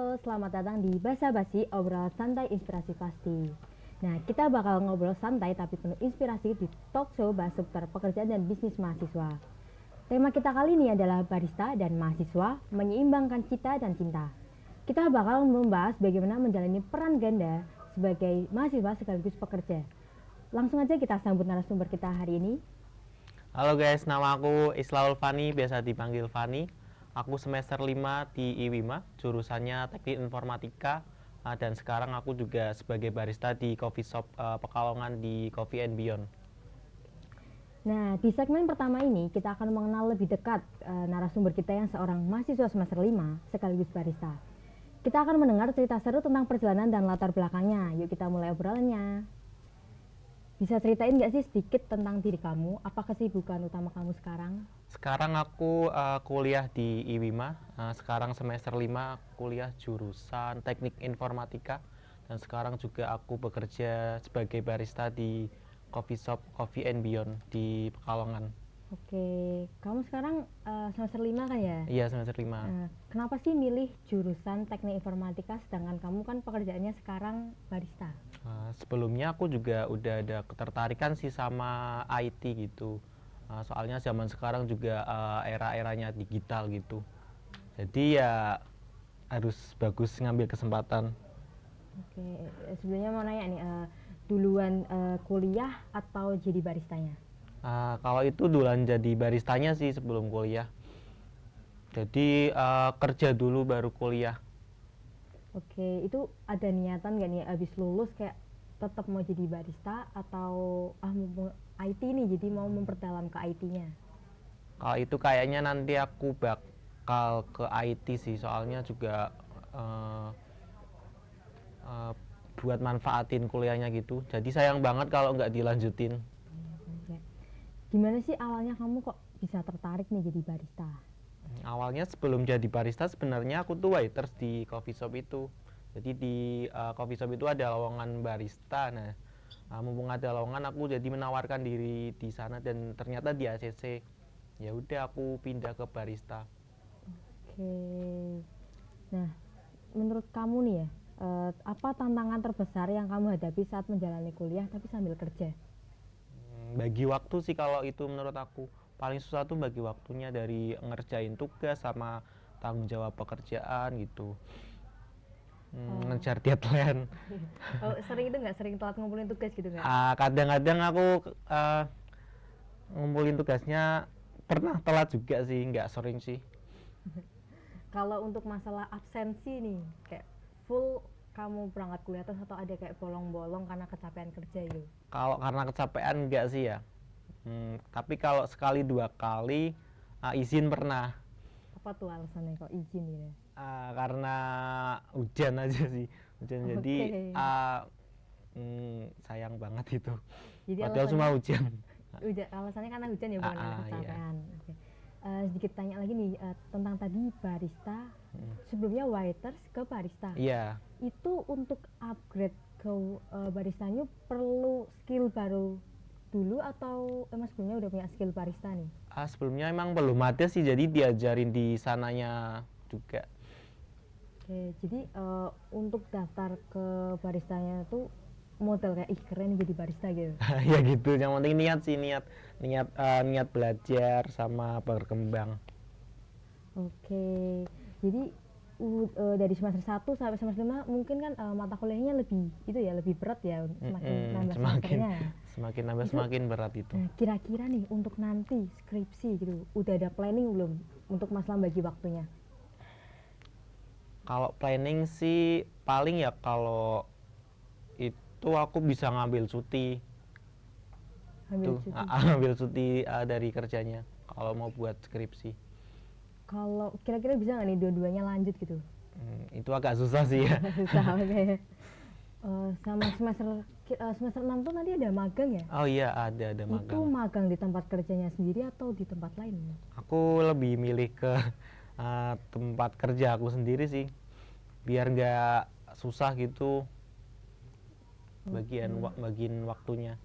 Halo, selamat datang di Basa Basi, obrolan santai inspirasi pasti. Nah, kita bakal ngobrol santai tapi penuh inspirasi di talk show bahas seputar pekerjaan dan bisnis mahasiswa. Tema kita kali ini adalah barista dan mahasiswa menyeimbangkan cita dan cinta. Kita bakal membahas bagaimana menjalani peran ganda sebagai mahasiswa sekaligus pekerja. Langsung aja kita sambut narasumber kita hari ini. Halo guys, nama aku Islaul Fani, biasa dipanggil Fani. Aku semester 5 di IWIMA, jurusannya Teknik Informatika. Dan sekarang aku juga sebagai barista di coffee shop Pekalongan di Coffee and Beyond. Nah, di segmen pertama ini kita akan mengenal lebih dekat narasumber kita yang seorang mahasiswa semester 5 sekaligus barista. Kita akan mendengar cerita seru tentang perjalanan dan latar belakangnya. Yuk kita mulai obrolannya. Bisa ceritain nggak sih sedikit tentang diri kamu? Apa kesibukan utama kamu sekarang? Sekarang aku kuliah di IWIMA, sekarang semester 5 kuliah jurusan Teknik Informatika. Dan sekarang juga aku bekerja sebagai barista di coffee shop Coffee and Beyond di Pekalongan. Oke, kamu sekarang semester 5 kan ya? Iya, semester 5. Kenapa sih milih jurusan Teknik Informatika sedangkan kamu kan pekerjaannya sekarang barista? Sebelumnya aku juga udah ada ketertarikan sih sama IT gitu. Soalnya zaman sekarang juga era-eranya digital gitu. Jadi ya harus bagus ngambil kesempatan. Oke, sebelumnya mau nanya nih, duluan kuliah atau jadi baristanya? Kalau itu duluan jadi baristanya sih sebelum kuliah. Jadi kerja dulu baru kuliah. Oke, itu ada niatan nggak nih abis lulus kayak tetap mau jadi barista atau mumpung IT nih jadi mau memperdalam ke IT-nya? Kalau itu kayaknya nanti aku bakal ke IT sih, soalnya juga eh, eh, buat manfaatin kuliahnya gitu. Jadi sayang banget kalau nggak dilanjutin. Oke. Gimana sih awalnya kamu kok bisa tertarik nih jadi barista? Awalnya sebelum jadi barista sebenarnya aku tuh waiters di coffee shop itu. Jadi di coffee shop itu ada lowongan barista. Nah, mumpung ada lowongan aku jadi menawarkan diri di sana dan ternyata di ACC. Ya udah aku pindah ke barista. Oke. Nah, menurut kamu nih ya, apa tantangan terbesar yang kamu hadapi saat menjalani kuliah tapi sambil kerja? Bagi waktu sih kalau itu menurut aku paling susah tuh bagi waktunya dari ngerjain tugas sama tanggung jawab pekerjaan gitu. Ngejar deadline. Oh, sering itu nggak sering telat ngumpulin tugas gitu nggak? Kadang-kadang aku ngumpulin tugasnya pernah telat juga sih, nggak sering sih. Kalau untuk masalah absensi nih, kayak full kamu berangkat kuliah terus atau ada kayak bolong-bolong karena kecapean kerja gitu? Kalau karena kecapean enggak sih ya. Tapi kalau sekali dua kali izin pernah. Apa tuh alasannya kok izin gitu? Karena hujan aja sih, hujan. Jadi Oke. sayang banget itu. Jadi Padahal cuma alasannya hujan. alasannya karena hujan ya bukan karena Iya. kecapean. Oke. Sedikit tanya lagi nih tentang tadi barista. Sebelumnya waiters ke barista. Iya. Itu untuk upgrade ke baristanya perlu skill baru dulu atau emang sebelumnya udah punya skill barista nih? Sebelumnya emang belum ada sih, jadi diajarin di sananya juga. Oke, jadi untuk daftar ke baristanya tuh modal kayak ih keren jadi barista gitu. Ya gitu, yang penting niat sih, niat belajar sama berkembang. Oke, jadi dari semester 1 sampai semester 5 mungkin kan mata kuliahnya lebih itu ya lebih berat ya semakin nambah semesternya. Semakin nambah Itu, semakin berat itu. Nah, kira-kira nih untuk nanti skripsi gitu, udah ada planning belum untuk masalah bagi waktunya? Kalau planning sih paling ya kalau itu aku bisa ngambil cuti Ambil tuh, cuti. ambil cuti dari kerjanya kalau mau buat skripsi. Kalau kira-kira bisa nggak nih dua-duanya lanjut gitu? Itu agak susah sih ya. Susah, oke. Sama semester 6 tuh nanti ada magang ya? Oh iya, ada Itu magang. magang di tempat kerjanya sendiri atau di tempat lain? Aku lebih milih ke tempat kerja aku sendiri sih, biar nggak susah gitu bagian waktunya.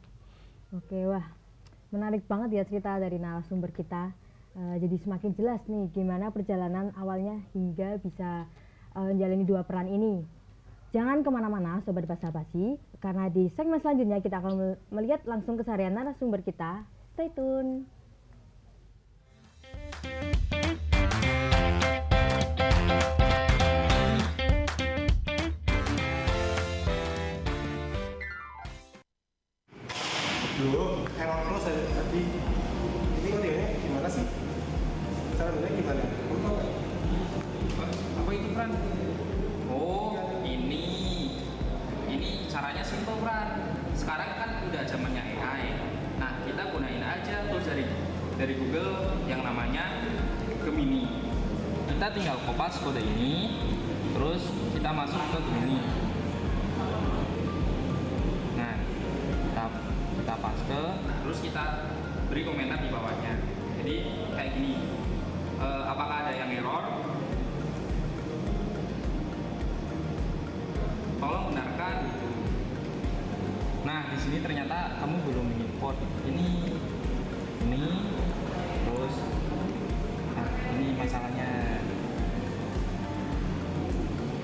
Oke, wah menarik banget ya cerita dari narasumber kita. Jadi semakin jelas nih gimana perjalanan awalnya hingga bisa menjalani dua peran ini. Jangan kemana-mana Sobat Basa-Basi, karena di segmen selanjutnya kita akan melihat langsung keseharian narasumber kita. Stay tune. Dulu error terus saya tadi. Ini audionya gimana sih? Cara benernya gimana? Kamu tahu nggak? Apa itu, Fran? Oh, ini caranya simple, Fran. Sekarang kan udah zamannya AI. Nah, kita gunain aja tools dari Google yang namanya Gemini. Kita tinggal kopas kode ini, terus kita masuk ke Gemini. Nah, kita paste, terus kita beri komentar di bawahnya. Jadi kayak gini, apakah ada yang error? Tolong benarkan. Nah, di sini ternyata kamu belum import ini, terus, nah ini masalahnya.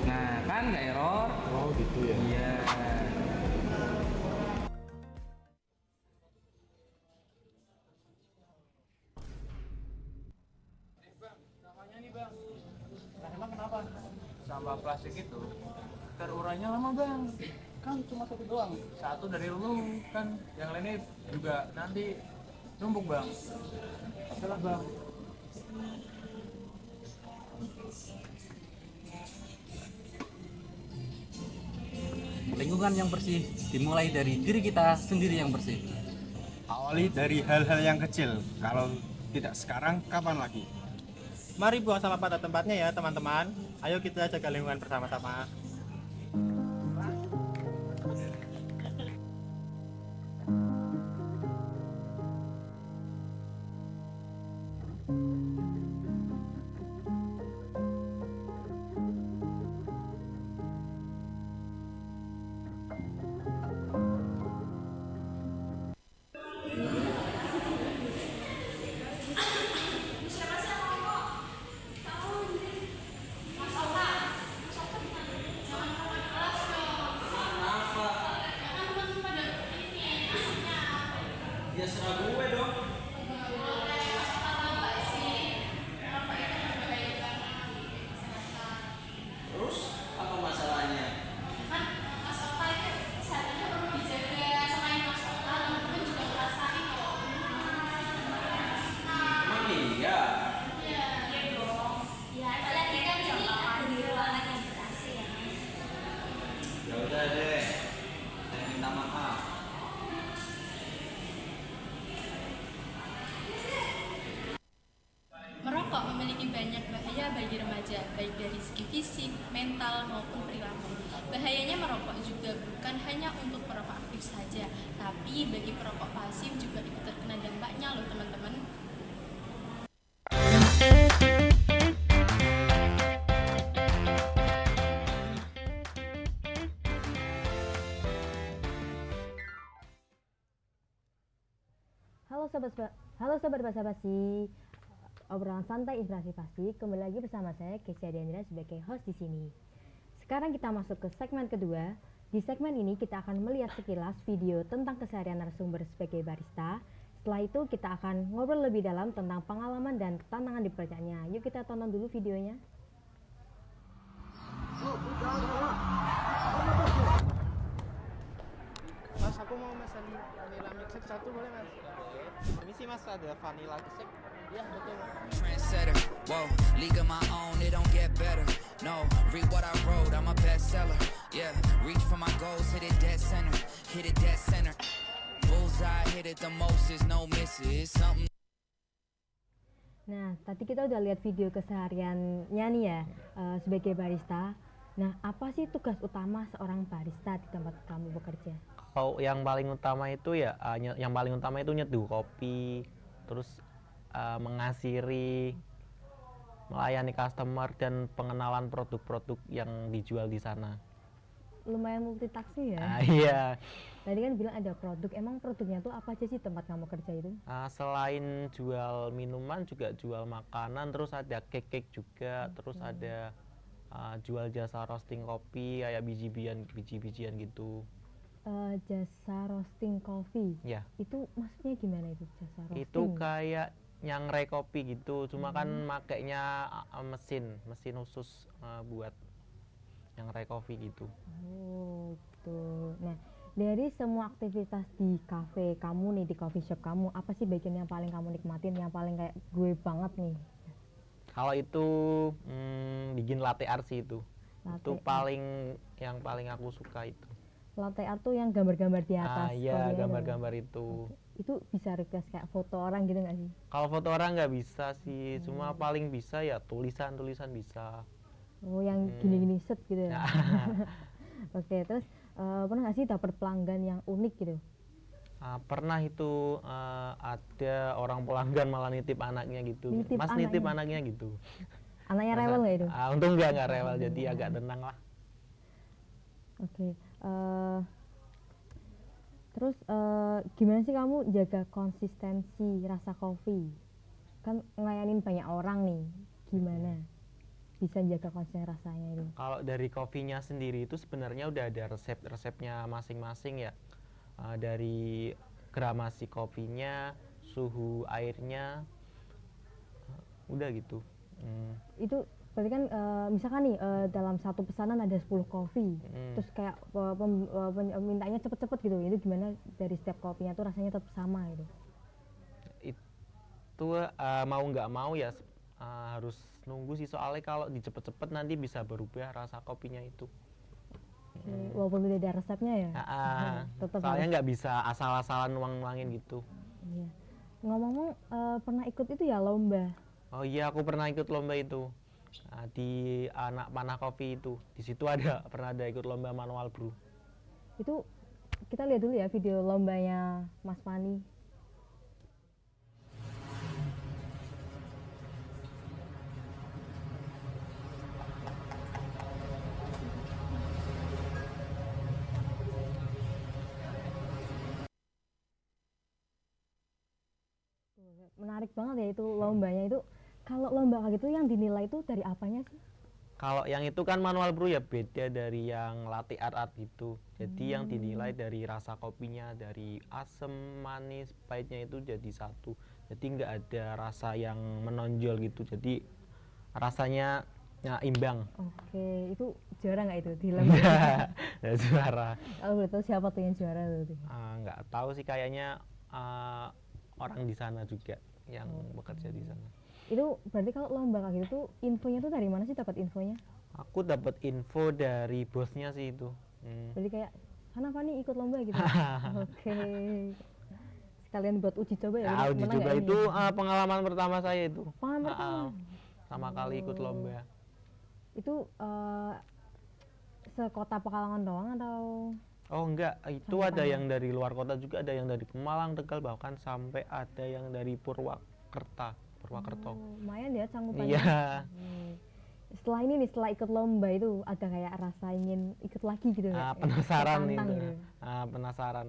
Nah, kan nggak error? Oh gitu ya. Iya. Emang kenapa? Sampah plastik itu terurainya lama bang. Kan cuma satu doang. Satu dari lu kan, yang lainnya juga nanti numpuk bang. Salah bang. Lingkungan yang bersih dimulai dari diri kita sendiri yang bersih. Awali dari hal-hal yang kecil. Kalau tidak sekarang, kapan lagi? Mari buang sampah pada tempatnya ya teman-teman. Ayo kita jaga lingkungan bersama-sama. Merokok memiliki banyak bahaya bagi remaja, baik dari segi fisik, mental, maupun perilaku. Bahayanya merokok juga bukan hanya untuk perokok aktif saja, tapi bagi perokok pasif juga ikut terkena dampaknya loh teman-teman. Halo Sobat Basa-Basi. Obrolan santai inspirasi pasti, kembali lagi bersama saya Kesia Diandra sebagai host di sini. Sekarang kita masuk ke segmen kedua. Di segmen ini kita akan melihat sekilas video tentang keseharian narasumber sebagai barista. Setelah itu kita akan ngobrol lebih dalam tentang pengalaman dan tantangan di pekerjaannya. Yuk kita tonton dulu videonya. Mas, aku mau pesan vanilla milkshake satu boleh mas? Permisi mas, ada vanilla milkshake? Iya betul. Trendsetter, whoa, league of my own, it don't get better. No, read what I wrote, I'm a bestseller. Yeah, reach for my goals, hit it dead center, hit it dead center. Bullseye, hit it the most, is no misses. Something. Nah, tadi kita udah lihat video kesehariannya nih ya, sebagai barista. Nah, apa sih tugas utama seorang barista di tempat kamu bekerja? Kalau yang paling utama itu nyeduh kopi, terus mengasiri, melayani customer dan pengenalan produk-produk yang dijual di sana. Lumayan multitasking ya. Iya. Tadi kan bilang ada produk, emang produknya tuh apa aja sih tempat kamu kerja itu? Selain jual minuman juga jual makanan, terus ada cake juga, terus ada jual jasa roasting kopi kayak biji-bijian gitu. Jasa roasting kopi. Ya, Itu maksudnya gimana itu jasa roasting? itu kayak nyangrai kopi gitu, cuma kan makainya mesin khusus buat nyangrai kopi gitu. Oh, gitu. Nah, dari semua aktivitas di kafe kamu nih, di coffee shop kamu, apa sih bagian yang paling kamu nikmatin, yang paling kayak gue banget nih? Kalau itu bikin latte art sih itu. Latte Itu art. yang paling aku suka itu. Latte art tuh yang gambar-gambar di atas Iya, kopinya itu. gambar-gambar itu. Itu bisa request kayak foto orang gitu nggak sih? Kalau foto orang nggak bisa sih, cuma paling bisa ya tulisan-tulisan bisa. Oh, yang gini-gini set gitu ya. Nah, Oke, terus pernah nggak sih dapat pelanggan yang unik gitu? pernah itu ada orang pelanggan malah nitip anaknya gitu. Nitip Mas nitip anaknya? anaknya gitu. Anaknya rewel nggak itu? Untung nggak rewel, jadi agak tenang lah. Oke, terus gimana sih kamu jaga konsistensi rasa kopi? Kan ngelayanin banyak orang nih, gimana bisa jaga konsistensi rasanya itu? Kalau dari kopinya sendiri itu sebenarnya udah ada resep-resepnya masing-masing ya. Dari gramasi kopinya, suhu airnya, udah gitu. Itu berarti kan misalkan nih dalam satu pesanan ada 10 kopi, terus kayak mintanya cepet-cepet gitu, itu gimana dari setiap kopinya tuh rasanya tetap sama gitu? Itu mau nggak mau ya harus nunggu sih, soalnya kalau dicepet-cepet nanti bisa berubah rasa kopinya itu. Walaupun udah ada resepnya ya, tetap Soalnya harus. nggak bisa asal-asalan nuang-nuangin gitu. Iya. Ngomong-ngomong pernah ikut itu ya lomba? Oh iya, aku pernah ikut lomba itu. Di anak panah kopi itu, di situ pernah ada ikut lomba manual brew. Itu kita lihat dulu ya video lombanya Mas Fani. Menarik banget ya itu lombanya itu. Kalau lomba kayak gitu yang dinilai itu dari apanya sih? Kalau yang itu kan manual brew ya beda dari yang latte art itu. Jadi yang dinilai dari rasa kopinya, dari asam, manis, pahitnya itu jadi satu. Jadi nggak ada rasa yang menonjol gitu. Jadi rasanya imbang. Oke, itu juara nggak itu di lomba? Ya juara. Kalau boleh tahu siapa tuh yang juara tuh? Nggak tahu sih, kayaknya orang di sana juga yang bekerja di sana. Itu berarti kalau lomba kayak gitu tuh infonya tuh dari mana sih dapat infonya? Aku dapat info dari bosnya sih itu. Berarti kayak sana Fani ikut lomba gitu. Oke. Sekalian buat uji coba ya. Uji menang coba nggak itu ini? pengalaman pertama saya itu. Pengalaman pertama? Sama kali ikut lomba. Itu sekota Pekalongan doang atau? Oh enggak, itu Sampai ada mana? yang dari luar kota juga, ada yang dari Pemalang, Tegal, bahkan sampai ada yang dari Purwakerta. Oh, lumayan ya cangkupannya. Iya. Setelah ini nih, setelah ikut lomba itu ada kayak rasa ingin ikut lagi gitu nggak? Penasaran Tertantang itu. gitu. Penasaran.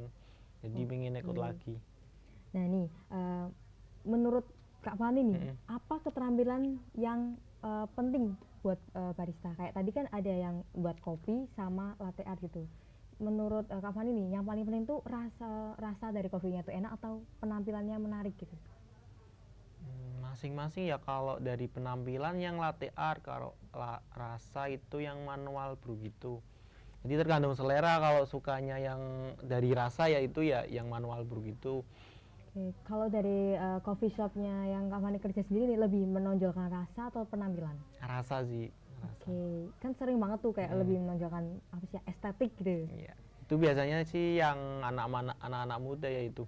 Jadi pengen ikut lagi. Nah nih, menurut Kak Fani nih, apa keterampilan yang penting buat barista? Kayak tadi kan ada yang buat kopi sama latte art gitu. Menurut Kak Fani nih, yang paling penting tuh rasa dari kopinya tuh enak atau penampilannya menarik gitu? Masing-masing ya, kalau dari penampilan yang latte art, kalau rasa itu yang manual brew gitu. Jadi tergantung selera, kalau sukanya yang dari rasa ya itu ya yang manual brew gitu. Oke, kalau dari coffee shopnya yang Kak Fani kerja sendiri nih, lebih menonjolkan rasa atau penampilan? Rasa sih. Oke, kan sering banget tuh kayak lebih menonjolkan apa sih ya, estetik gitu. Iya. Itu biasanya sih yang anak-anak muda ya itu.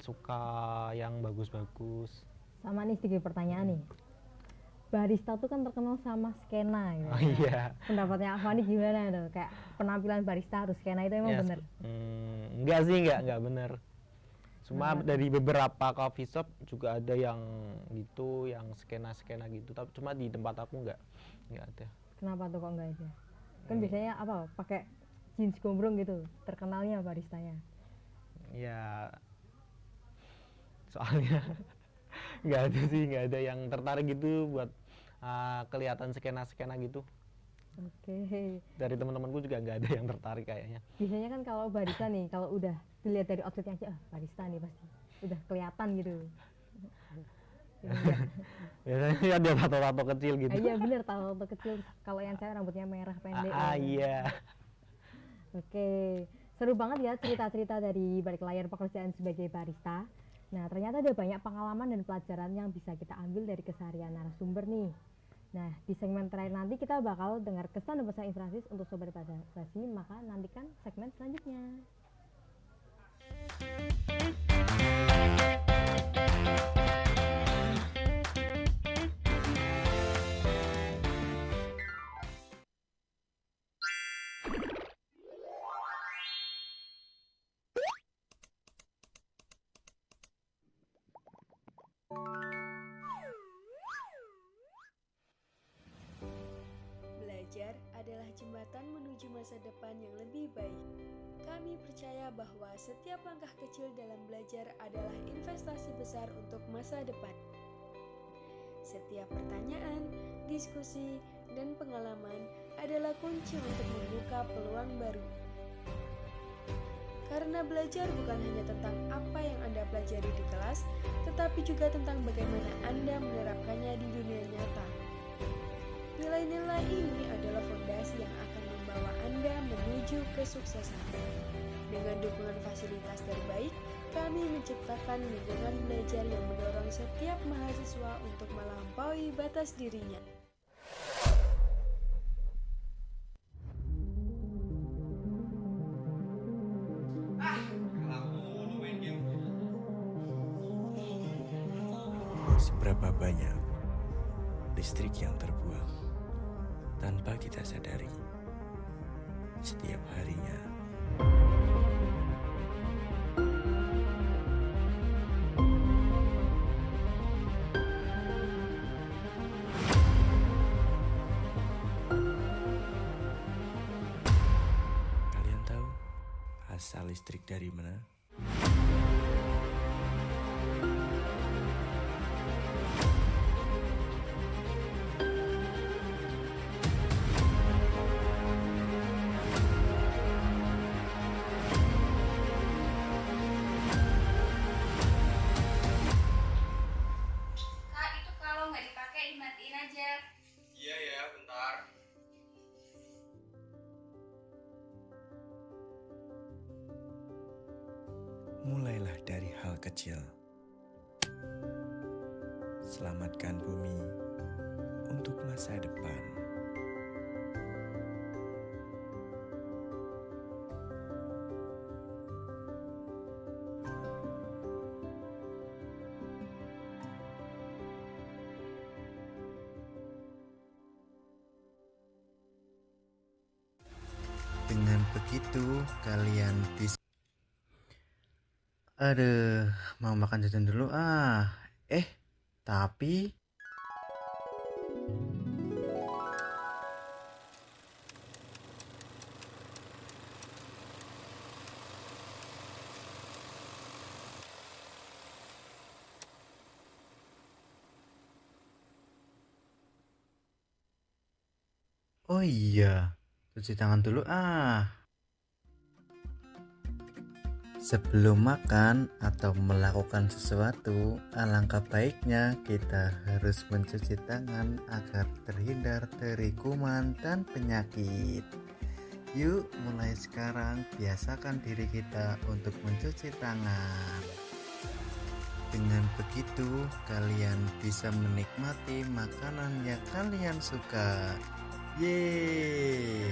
Suka yang bagus-bagus. Sama nih sedikit pertanyaan nih. Barista tuh kan terkenal sama skena gitu. Oh iya. Pendapatnya Afani gimana tuh? Kayak penampilan barista harus skena itu emang Ya, bener? enggak sih, enggak bener. Cuma dari beberapa coffee shop juga ada yang gitu, yang skena-skena gitu. Tapi cuma di tempat aku enggak ada. Kenapa tuh kok enggak ada? Kan biasanya apa? Pakai jeans gombrong gitu, terkenalnya baristanya. Ya, soalnya nggak ada sih, nggak ada yang tertarik gitu buat kelihatan skena-skena gitu. Oke. Dari teman-temanku juga nggak ada yang tertarik kayaknya. Biasanya kan kalau barista nih, kalau udah dilihat dari outfitnya aja, barista nih pasti udah kelihatan gitu. Biasanya ada tato-tato kecil gitu. Iya bener, tato kecil. Kalau yang saya rambutnya merah pendek. Iya. Oke, seru banget ya cerita-cerita dari balik layar pekerjaan sebagai barista. Nah, ternyata ada banyak pengalaman dan pelajaran yang bisa kita ambil dari keseharian narasumber nih. Nah, di segmen terakhir nanti kita bakal dengar kesan dan pesan inspirasi untuk Sobat Basa-basi, maka nantikan segmen selanjutnya. Belajar adalah jembatan menuju masa depan yang lebih baik. Kami percaya bahwa setiap langkah kecil dalam belajar adalah investasi besar untuk masa depan. Setiap pertanyaan, diskusi, dan pengalaman adalah kunci untuk membuka peluang baru. Karena belajar bukan hanya tentang apa yang Anda pelajari di kelas, tetapi juga tentang bagaimana Anda menerapkannya di dunia nyata. Nilai-nilai ini adalah fondasi yang akan membawa Anda menuju kesuksesan. Dengan dukungan fasilitas terbaik, kami menciptakan lingkungan belajar yang mendorong setiap mahasiswa untuk melampaui batas dirinya. Seberapa banyak listrik yang terbuang tanpa kita sadari setiap harinya. Kalian tahu asal listrik dari mana? Kak, itu kalau nggak dipakai dimatiin aja. Iya ya, bentar. Mulailah dari hal kecil. Selamatkan bumi untuk masa depan. Dengan begitu kalian bisa. Aduh, mau makan jajan dulu tapi oh iya, cuci tangan dulu Sebelum makan atau melakukan sesuatu, alangkah baiknya kita harus mencuci tangan agar terhindar dari kuman dan penyakit. Yuk, mulai sekarang biasakan diri kita untuk mencuci tangan. Dengan begitu, kalian bisa menikmati makanan yang kalian suka. Yeay!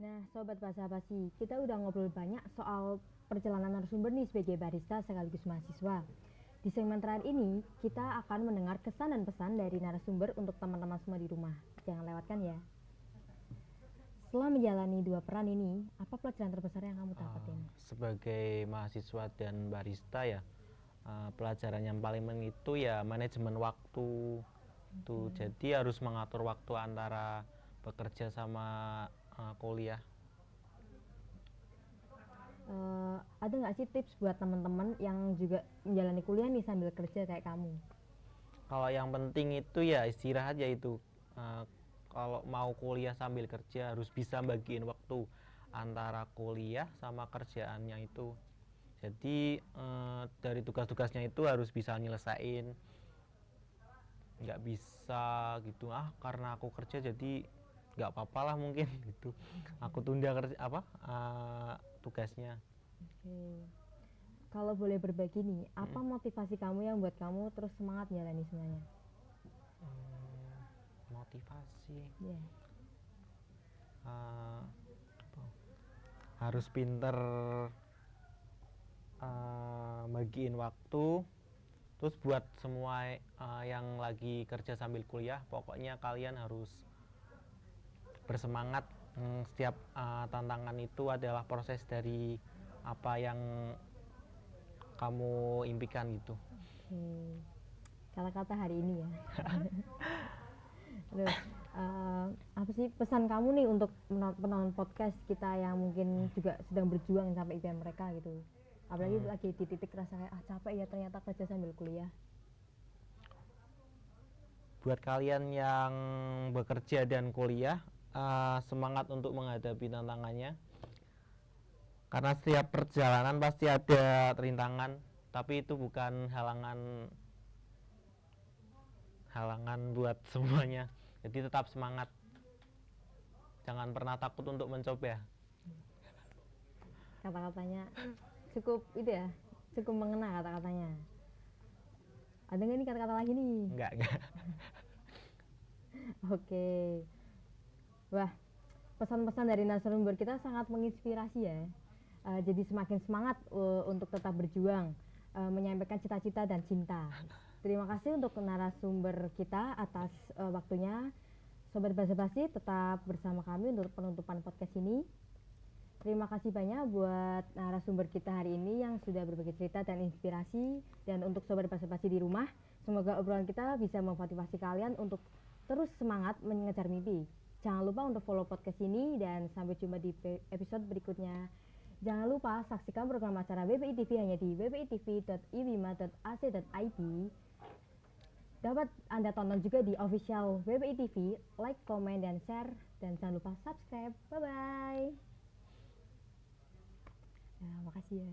Nah, Sobat Basa-basi, kita udah ngobrol banyak soal perjalanan narasumber nih sebagai barista sekaligus mahasiswa. Di segmen terakhir ini, kita akan mendengar kesan dan pesan dari narasumber untuk teman-teman semua di rumah. Jangan lewatkan ya. Setelah menjalani dua peran ini, apa pelajaran terbesar yang kamu dapetin? Sebagai mahasiswa dan barista ya, pelajaran yang paling penting itu ya manajemen waktu. Tuh, jadi harus mengatur waktu antara bekerja sama kuliah. Ada nggak sih tips buat teman-teman yang juga menjalani kuliah nih sambil kerja kayak kamu? Kalau yang penting itu ya istirahat ya itu. Kalau mau kuliah sambil kerja harus bisa bagiin waktu antara kuliah sama kerjaannya itu. Jadi dari tugas-tugasnya itu harus bisa nyelesain. Nggak bisa gitu karena aku kerja jadi nggak apa-apa lah mungkin gitu. Aku tunda tugasnya. Oke. Kalau boleh berbagi nih, apa motivasi kamu yang buat kamu terus semangat jalani semuanya? Motivasi. Yeah. Harus pinter bagiin waktu. Terus buat semua yang lagi kerja sambil kuliah, pokoknya kalian harus bersemangat. Setiap tantangan itu adalah proses dari apa yang kamu impikan gitu. Kata-kata hari ini ya. Terus apa sih pesan kamu nih untuk penonton podcast kita yang mungkin juga sedang berjuang sampai impian mereka gitu? Apalagi lagi di titik rasa kayak capek ya ternyata kerja sambil kuliah. Buat kalian yang bekerja dan kuliah, semangat untuk menghadapi tantangannya. Karena setiap perjalanan pasti ada rintangan, tapi itu bukan halangan buat semuanya. Jadi tetap semangat. Jangan pernah takut untuk mencoba. Kata-katanya cukup itu ya, cukup mengena kata-katanya. Ada nggak nih kata-kata lagi nih? Enggak. Oke. Wah, pesan-pesan dari narasumber kita sangat menginspirasi ya. Jadi semakin semangat untuk tetap berjuang, menyampaikan cita-cita dan cinta. Terima kasih untuk narasumber kita atas waktunya. Sobat Basa-Basi tetap bersama kami untuk penutupan podcast ini. Terima kasih banyak buat narasumber kita hari ini yang sudah berbagi cerita dan inspirasi. Dan untuk Sobat Basa-Basi di rumah, semoga obrolan kita bisa memotivasi kalian untuk terus semangat mengejar mimpi. Jangan lupa untuk follow podcast ini dan sampai jumpa di episode berikutnya. Jangan lupa saksikan program acara BPI TV hanya di bpi.tv.ibima.ac.id. Dapat Anda tonton juga di official BPI TV, like, komen, dan share. Dan jangan lupa subscribe. Bye-bye. Makasih ya.